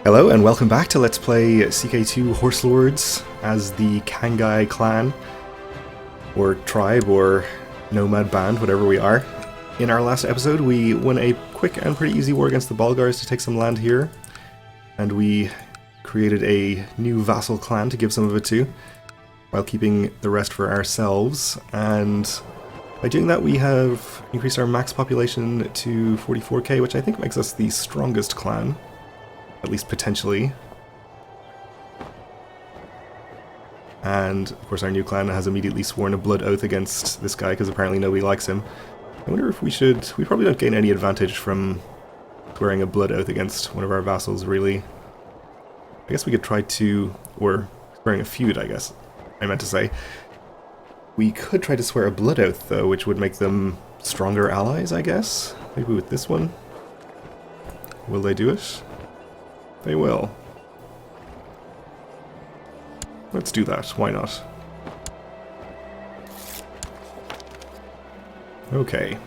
Hello and welcome back to Let's Play CK2 Horse Lords as the Kangai clan, or tribe, or nomad band, whatever we are. In our last episode we won a quick and pretty easy war against the Bulgars to take some land here, and we created a new vassal clan to give some of it to, while keeping the rest for ourselves, and by doing that we have increased our max population to 44k, which I think makes us the strongest clan. At least potentially. And of course our new clan has immediately sworn a blood oath against this guy because apparently nobody likes him. I wonder if we should... we probably don't gain any advantage from swearing a blood oath against one of our vassals, really. I guess we could try to... or swearing a feud, I guess I meant to say. We could try to swear a blood oath though, which would make them stronger allies, I guess. Maybe with this one. Will they do it? They will. Let's do that, why not? Okay.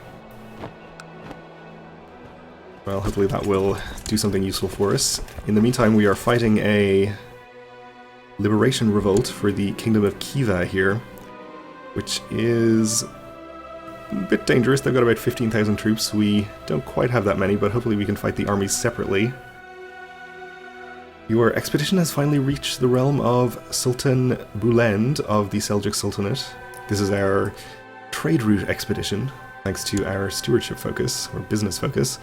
Well, hopefully that will do something useful for us. In the meantime, we are fighting a liberation revolt for the Kingdom of Khiva here, which is a bit dangerous. They've got about 15,000 troops. We don't quite have that many, but hopefully we can fight the armies separately. Your expedition has finally reached the realm of Sultan Bulend of the Seljuk Sultanate. This is our trade route expedition, thanks to our stewardship focus, or business focus.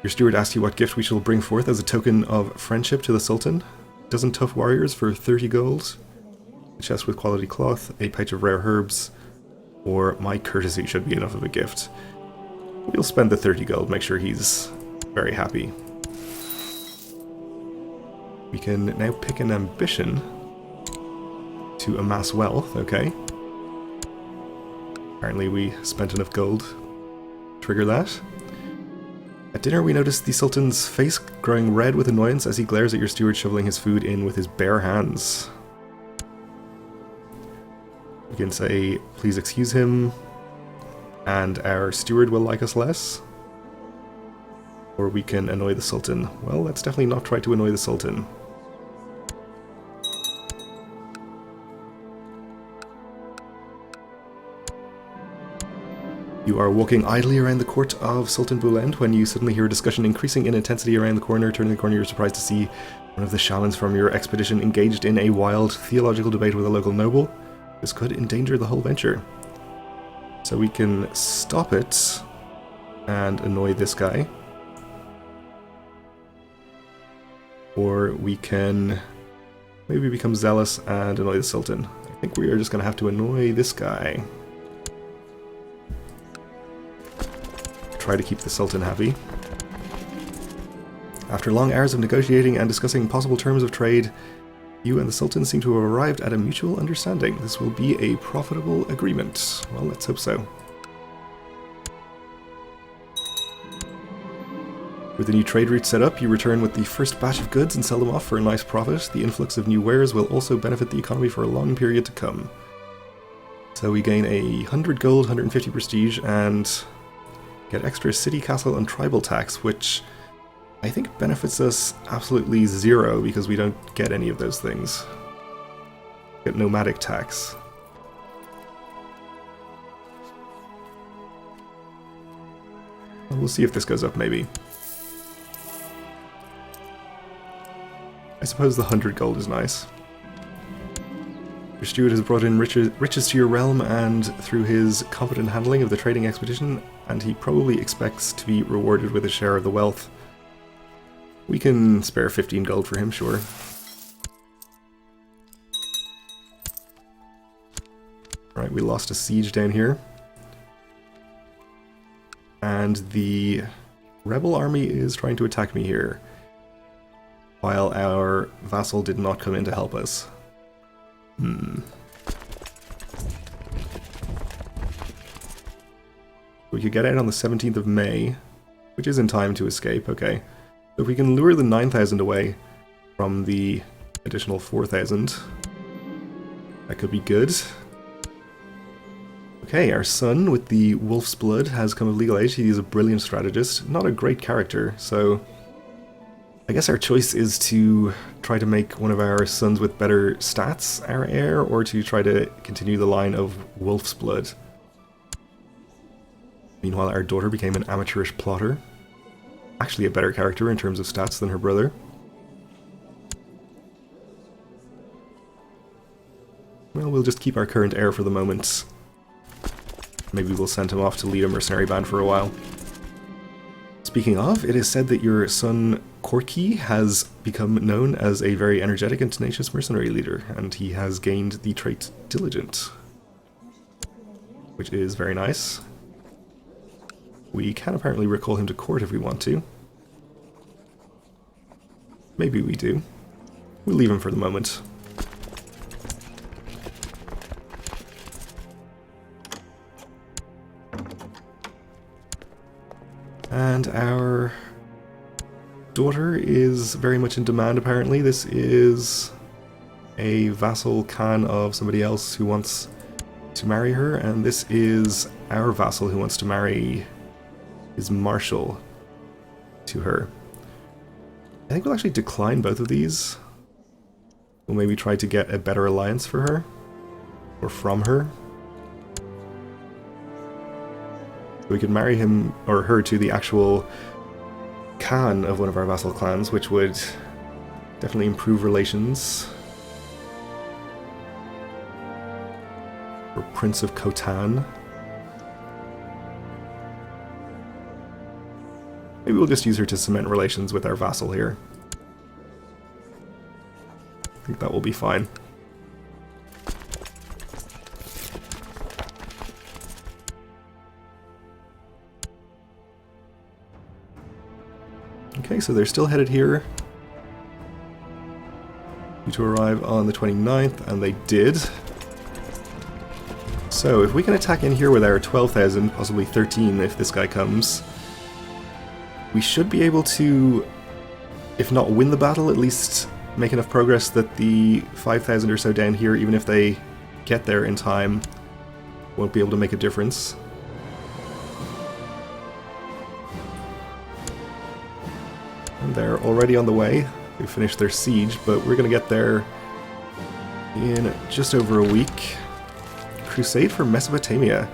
Your steward asked you what gift we shall bring forth as a token of friendship to the Sultan. A dozen tough warriors for 30 gold, a chest with quality cloth, a pouch of rare herbs, or my courtesy should be enough of a gift. We'll spend the 30 gold, make sure he's very happy. We can now pick an ambition to amass wealth, okay. Apparently we spent enough gold to trigger that. At dinner we noticed the Sultan's face growing red with annoyance as he glares at your steward shoveling his food in with his bare hands. We can say, please excuse him, and our steward will like us less. Or we can annoy the Sultan. Well, let's definitely not try to annoy the Sultan. You are walking idly around the court of Sultan Bulend when you suddenly hear a discussion increasing in intensity around the corner. Turning the corner, you're surprised to see one of the shamans from your expedition engaged in a wild theological debate with a local noble. This could endanger the whole venture. So we can stop it and annoy this guy. Or we can maybe become zealous and annoy the Sultan. I think we are just going to have to annoy this guy. Try to keep the Sultan happy. After long hours of negotiating and discussing possible terms of trade, you and the Sultan seem to have arrived at a mutual understanding. This will be a profitable agreement. Well, let's hope so. With the new trade route set up, you return with the first batch of goods and sell them off for a nice profit. The influx of new wares will also benefit the economy for a long period to come. So we gain 100 gold, 150 prestige, and get extra city, castle, and tribal tax, which I think benefits us absolutely zero because we don't get any of those things. Get nomadic tax. Well, we'll see if this goes up, maybe. I suppose the 100 gold is nice. Your steward has brought in riches to your realm, and through his competent handling of the trading expedition, and he probably expects to be rewarded with a share of the wealth. We can spare 15 gold for him, sure. Right, we lost a siege down here. And the rebel army is trying to attack me here, while our vassal did not come in to help us. We could get out on the 17th of May, which is in time to escape, okay. So if we can lure the 9,000 away from the additional 4,000, that could be good. Okay, our son with the wolf's blood has come of legal age. He is a brilliant strategist, not a great character, so I guess our choice is to try to make one of our sons with better stats our heir, or to try to continue the line of Wolf's blood. Meanwhile, our daughter became an amateurish plotter. Actually a better character in terms of stats than her brother. Well, we'll just keep our current heir for the moment. Maybe we'll send him off to lead a mercenary band for a while. Speaking of, it is said that your son Corky has become known as a very energetic and tenacious mercenary leader, and he has gained the trait Diligent, which is very nice. We can apparently recall him to court if we want to. Maybe we do. We'll leave him for the moment. And our daughter is very much in demand, apparently. This is a vassal Khan of somebody else who wants to marry her, and this is our vassal who wants to marry his marshal to her. I think we'll actually decline both of these. We'll maybe try to get a better alliance for her, or from her. We could marry him or her to the actual Khan of one of our vassal clans, which would definitely improve relations. Or Prince of Khotan. Maybe we'll just use her to cement relations with our vassal here. I think that will be fine. Okay, so they're still headed here. Due to arrive on the 29th, and they did. So, if we can attack in here with our 12,000, possibly 13 if this guy comes, we should be able to, if not win the battle, at least make enough progress that the 5,000 or so down here, even if they get there in time, won't be able to make a difference. And they're already on the way. They finished their siege, but we're going to get there in just over a week. Crusade for Mesopotamia.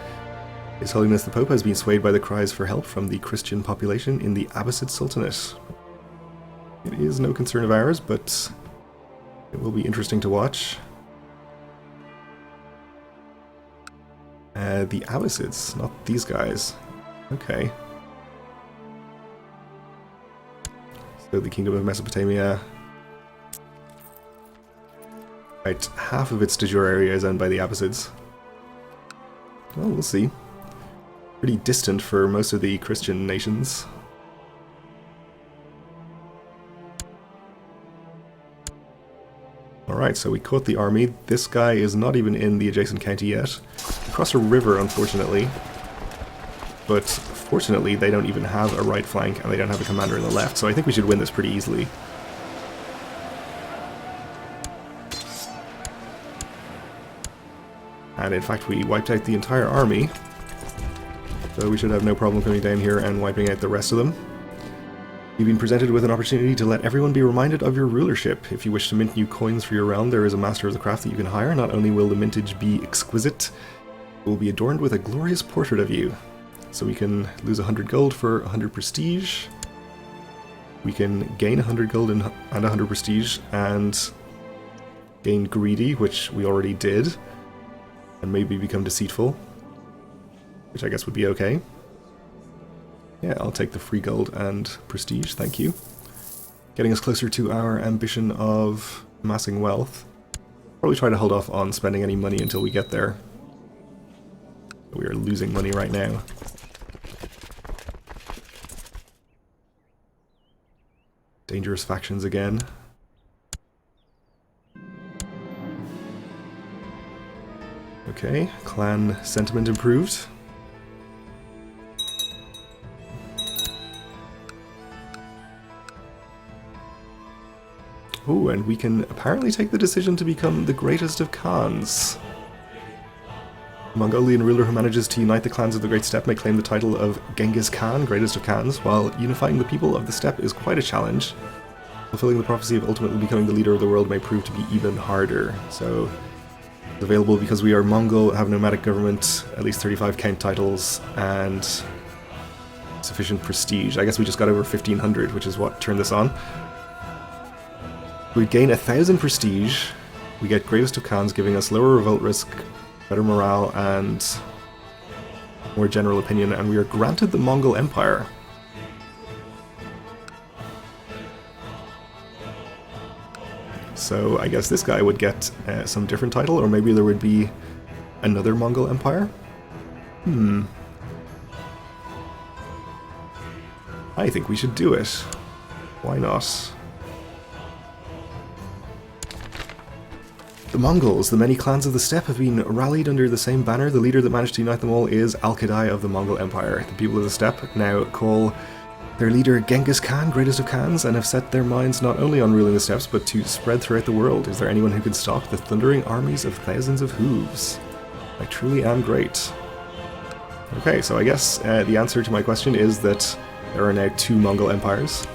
His Holiness the Pope has been swayed by the cries for help from the Christian population in the Abbasid Sultanate. It is no concern of ours, but it will be interesting to watch. The Abbasids, not these guys. Okay. So the Kingdom of Mesopotamia. Right, half of its de jure area is owned by the Abbasids. Well, we'll see. Pretty distant for most of the Christian nations. Alright, so we caught the army. This guy is not even in the adjacent county yet. Across a river, unfortunately. But fortunately, they don't even have a right flank, and they don't have a commander in the left, so I think we should win this pretty easily. And in fact, we wiped out the entire army. So we should have no problem coming down here and wiping out the rest of them. You've been presented with an opportunity to let everyone be reminded of your rulership. If you wish to mint new coins for your realm, there is a master of the craft that you can hire. Not only will the mintage be exquisite, it will be adorned with a glorious portrait of you. So we can lose 100 gold for 100 prestige. We can gain 100 gold and 100 prestige, and gain greedy, which we already did, and maybe become deceitful, which I guess would be okay. Yeah, I'll take the free gold and prestige, thank you. Getting us closer to our ambition of amassing wealth. Probably try to hold off on spending any money until we get there. We are losing money right now. Dangerous factions again. Okay, clan sentiment improved. Oh, and we can apparently take the decision to become the greatest of Khans. A Mongolian ruler who manages to unite the clans of the Great Steppe may claim the title of Genghis Khan, greatest of Khans. While unifying the people of the steppe is quite a challenge, Fulfilling the prophecy of ultimately becoming the leader of the world may prove to be even harder. So, it's available because we are Mongol, have nomadic government, at least 35 count titles, and sufficient prestige. I guess we just got over 1500, which is what turned this on. We gain 1000 prestige. We get Greatest of Khans, giving us lower revolt risk, better morale, and more general opinion, and we are granted the Mongol Empire. So I guess this guy would get some different title, or maybe there would be another Mongol Empire? I think we should do it. Why not? The Mongols, the many clans of the steppe, have been rallied under the same banner. The leader that managed to unite them all is Al-Qadai of the Mongol Empire. The people of the steppe now call their leader Genghis Khan, greatest of Khans, and have set their minds not only on ruling the steppes, but to spread throughout the world. Is there anyone who can stop the thundering armies of thousands of hooves? I truly am great. Okay, so I guess the answer to my question is that there are now 2 Mongol empires.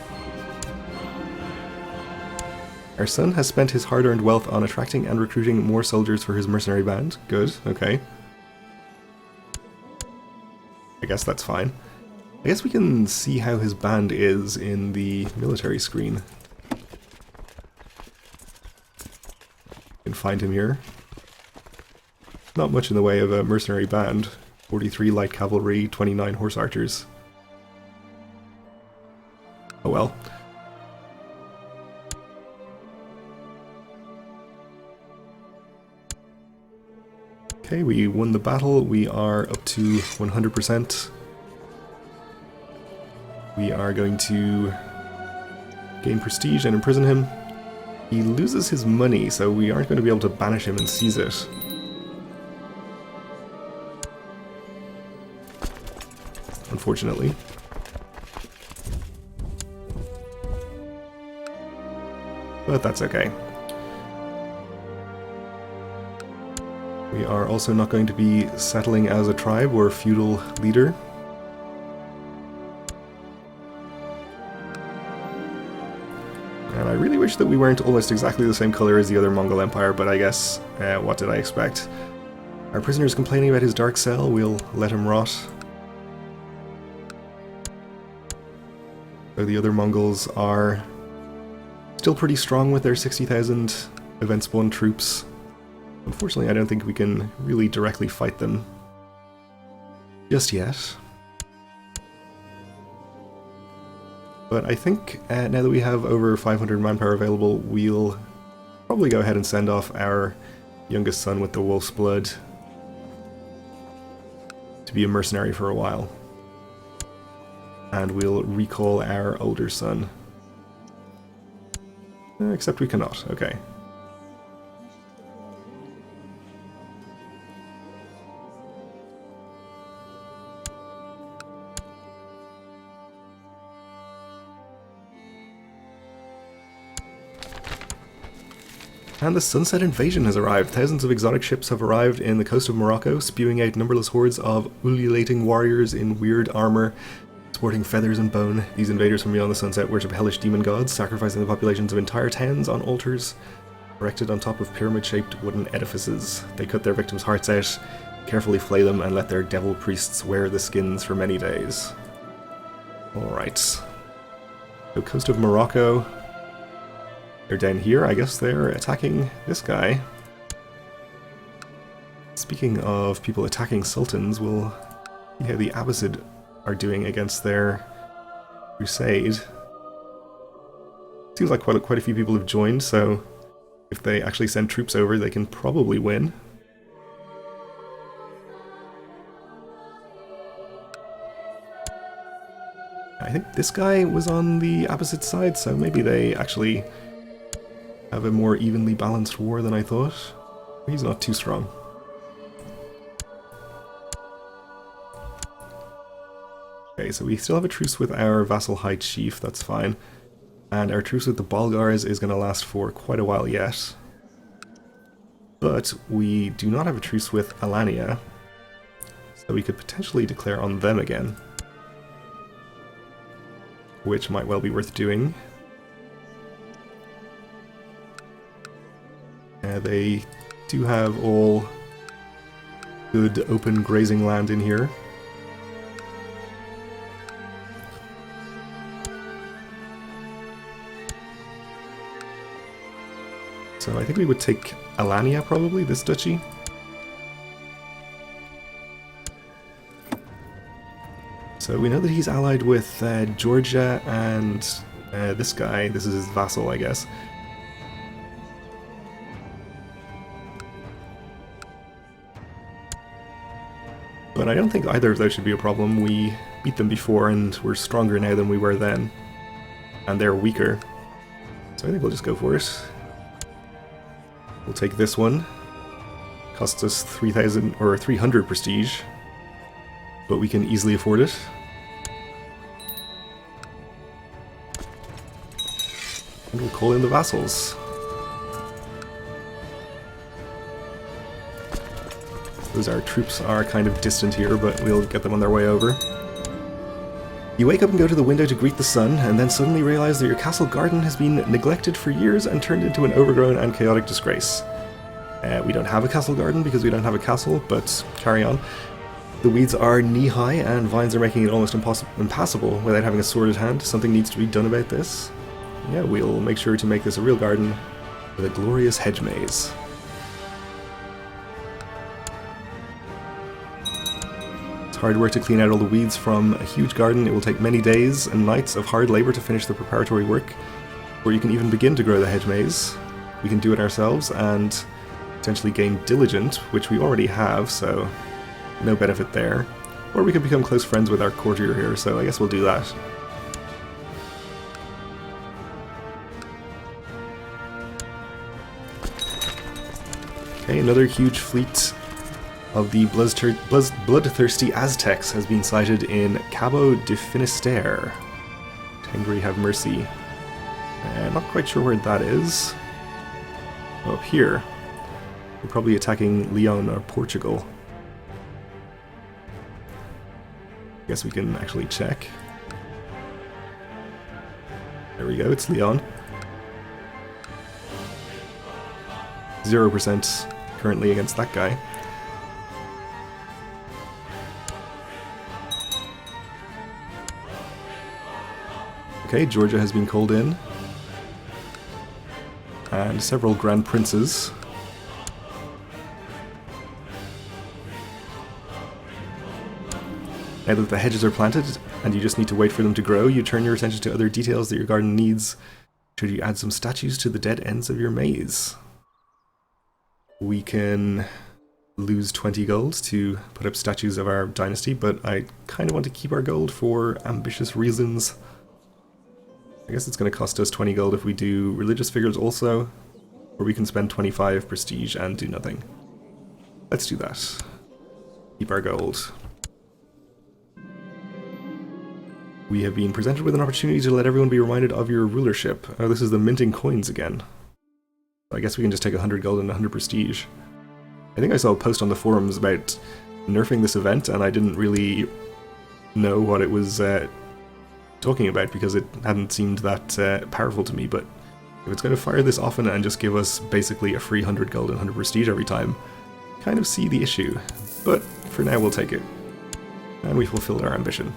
Our son has spent his hard-earned wealth on attracting and recruiting more soldiers for his mercenary band. Good, okay. I guess that's fine. I guess we can see how his band is in the military screen. You can find him here. Not much in the way of a mercenary band. 43 light cavalry, 29 horse archers. Oh well. Okay, we won the battle. We are up to 100%. We are going to gain prestige and imprison him. He loses his money, so we aren't going to be able to banish him and seize it. Unfortunately. But that's okay. We are also not going to be settling as a tribe or feudal leader. And I really wish that we weren't almost exactly the same color as the other Mongol Empire, but I guess, what did I expect? Our prisoner is complaining about his dark cell, we'll let him rot. So the other Mongols are still pretty strong with their 60,000 event spawn troops. Unfortunately, I don't think we can really directly fight them just yet. But I think now that we have over 500 manpower available, we'll probably go ahead and send off our youngest son with the wolf's blood to be a mercenary for a while. And we'll recall our older son. Except we cannot, okay. And the Sunset Invasion has arrived. Thousands of exotic ships have arrived in the coast of Morocco, spewing out numberless hordes of ululating warriors in weird armor, sporting feathers and bone. These invaders from beyond the sunset worship hellish demon gods, sacrificing the populations of entire towns on altars erected on top of pyramid-shaped wooden edifices. They cut their victims' hearts out, carefully flay them, and let their devil priests wear the skins for many days. Alright. So, coast of Morocco. They're down here. I guess they're attacking this guy. Speaking of people attacking sultans, we'll see how the Abbasid are doing against their Crusade. Seems like quite a few people have joined, so if they actually send troops over, they can probably win. I think this guy was on the Abbasid side, so maybe they actually have a more evenly balanced war than I thought. He's not too strong. Okay, so we still have a truce with our vassal High Chief, that's fine. And our truce with the Bulgars is going to last for quite a while yet. But we do not have a truce with Alania, so we could potentially declare on them again. Which might well be worth doing. They do have all good open grazing land in here. So I think we would take Alania probably, this duchy. So we know that he's allied with Georgia and this guy. This is his vassal, I guess. But I don't think either of those should be a problem. We beat them before and we're stronger now than we were then. And they're weaker. So I think we'll just go for it. We'll take this one. Costs us 3,000 or 300 prestige. But we can easily afford it. And we'll call in the vassals. Our troops are kind of distant here, but we'll get them on their way over. You wake up and go to the window to greet the sun, and then suddenly realize that your castle garden has been neglected for years and turned into an overgrown and chaotic disgrace. We don't have a castle garden because we don't have a castle, but carry on. The weeds are knee-high and vines are making it almost impassable without having a sword at hand. Something needs to be done about this. Yeah, we'll make sure to make this a real garden with a glorious hedge maze. Hard work to clean out all the weeds from a huge garden. It will take many days and nights of hard labor to finish the preparatory work, or you can even begin to grow the hedge maze. We can do it ourselves and potentially gain diligent, which we already have, so no benefit there. Or we can become close friends with our courtier here, so I guess we'll do that. Okay, another huge fleet of the bloodthirsty Aztecs has been sighted in Cabo de Finisterre. Tengri have mercy. I'm not quite sure where that is. Oh, up here. We're probably attacking Leon or Portugal. Guess we can actually check. There we go, it's Leon. 0% currently against that guy. Okay, Georgia has been called in. And several Grand Princes. Now that the hedges are planted, and you just need to wait for them to grow, you turn your attention to other details that your garden needs. Should you add some statues to the dead ends of your maze? We can lose 20 gold to put up statues of our dynasty, but I kind of want to keep our gold for ambitious reasons. I guess it's going to cost us 20 gold if we do religious figures also, or we can spend 25 prestige and do nothing. Let's do that. Keep our gold. We have been presented with an opportunity to let everyone be reminded of your rulership. Oh, this is the minting coins again. I guess we can just take 100 gold and 100 prestige. I think I saw a post on the forums about nerfing this event, and I didn't really know what it was talking about because it hadn't seemed that powerful to me, but if it's going to fire this often and just give us basically a free 100 gold and 100 prestige every time, I kind of see the issue. But for now we'll take it. And we fulfilled our ambition.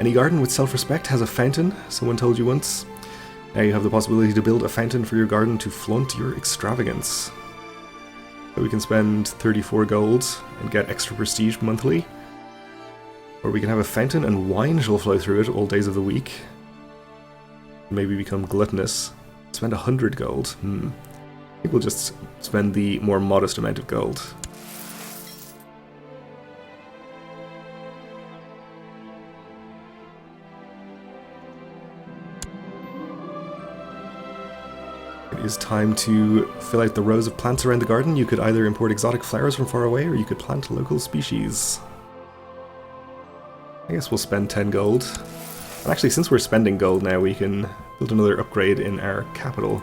Any garden with self-respect has a fountain, someone told you once. Now you have the possibility to build a fountain for your garden to flaunt your extravagance. So we can spend 34 gold and get extra prestige monthly. Or we can have a fountain and wine shall flow through it all days of the week. Maybe become gluttonous. Spend 100 gold. I think we'll just spend the more modest amount of gold. It is time to fill out the rows of plants around the garden. You could either import exotic flowers from far away, or you could plant local species. I guess we'll spend 10 gold. And actually, since we're spending gold now, we can build another upgrade in our capital.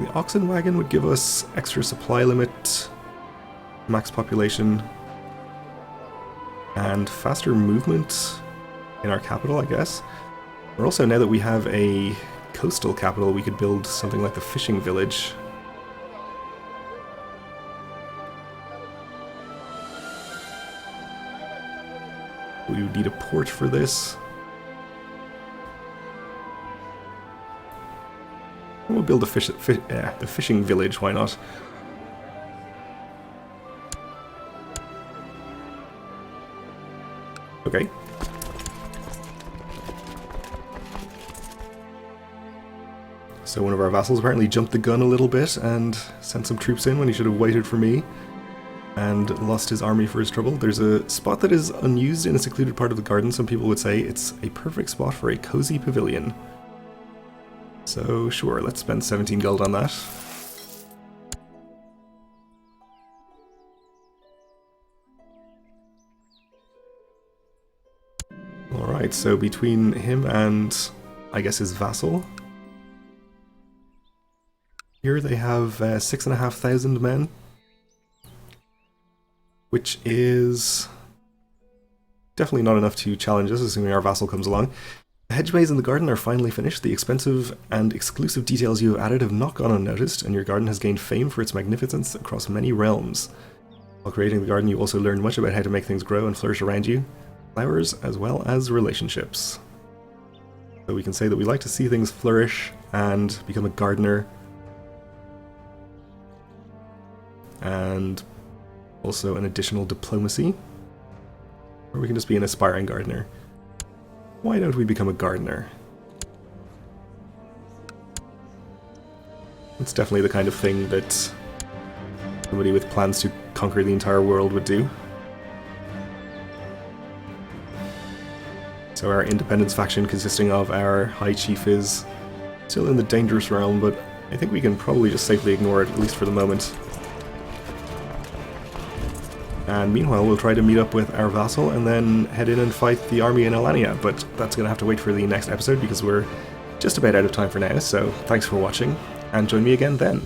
The oxen wagon would give us extra supply limit. max population, and faster movement in our capital, I guess. We're also, now that we have a coastal capital, we could build something like the fishing village. We would need a port for this. We'll build a the fishing village, why not? Okay. So one of our vassals apparently jumped the gun a little bit and sent some troops in when he should have waited for me, and lost his army for his trouble. There's a spot that is unused in a secluded part of the garden. Some people would say it's a perfect spot for a cozy pavilion. So sure, let's spend 17 gold on that. Alright, so between him and, I guess, his vassal, here they have 6,500 men, which is definitely not enough to challenge us, assuming our vassal comes along. The hedge maze in the garden are finally finished. The expensive and exclusive details you have added have not gone unnoticed, and your garden has gained fame for its magnificence across many realms. While creating the garden, you also learned much about how to make things grow and flourish around you, flowers as well as relationships. So we can say that we like to see things flourish and become a gardener, and also an additional diplomacy, or we can just be an aspiring gardener. Why don't we become a gardener? It's definitely the kind of thing that somebody with plans to conquer the entire world would do. So our independence faction, consisting of our High Chief, is still in the dangerous realm, but I think we can probably just safely ignore it, at least for the moment. And meanwhile, we'll try to meet up with our vassal and then head in and fight the army in Alania, but that's going to have to wait for the next episode because we're just about out of time for now, so thanks for watching, and join me again then.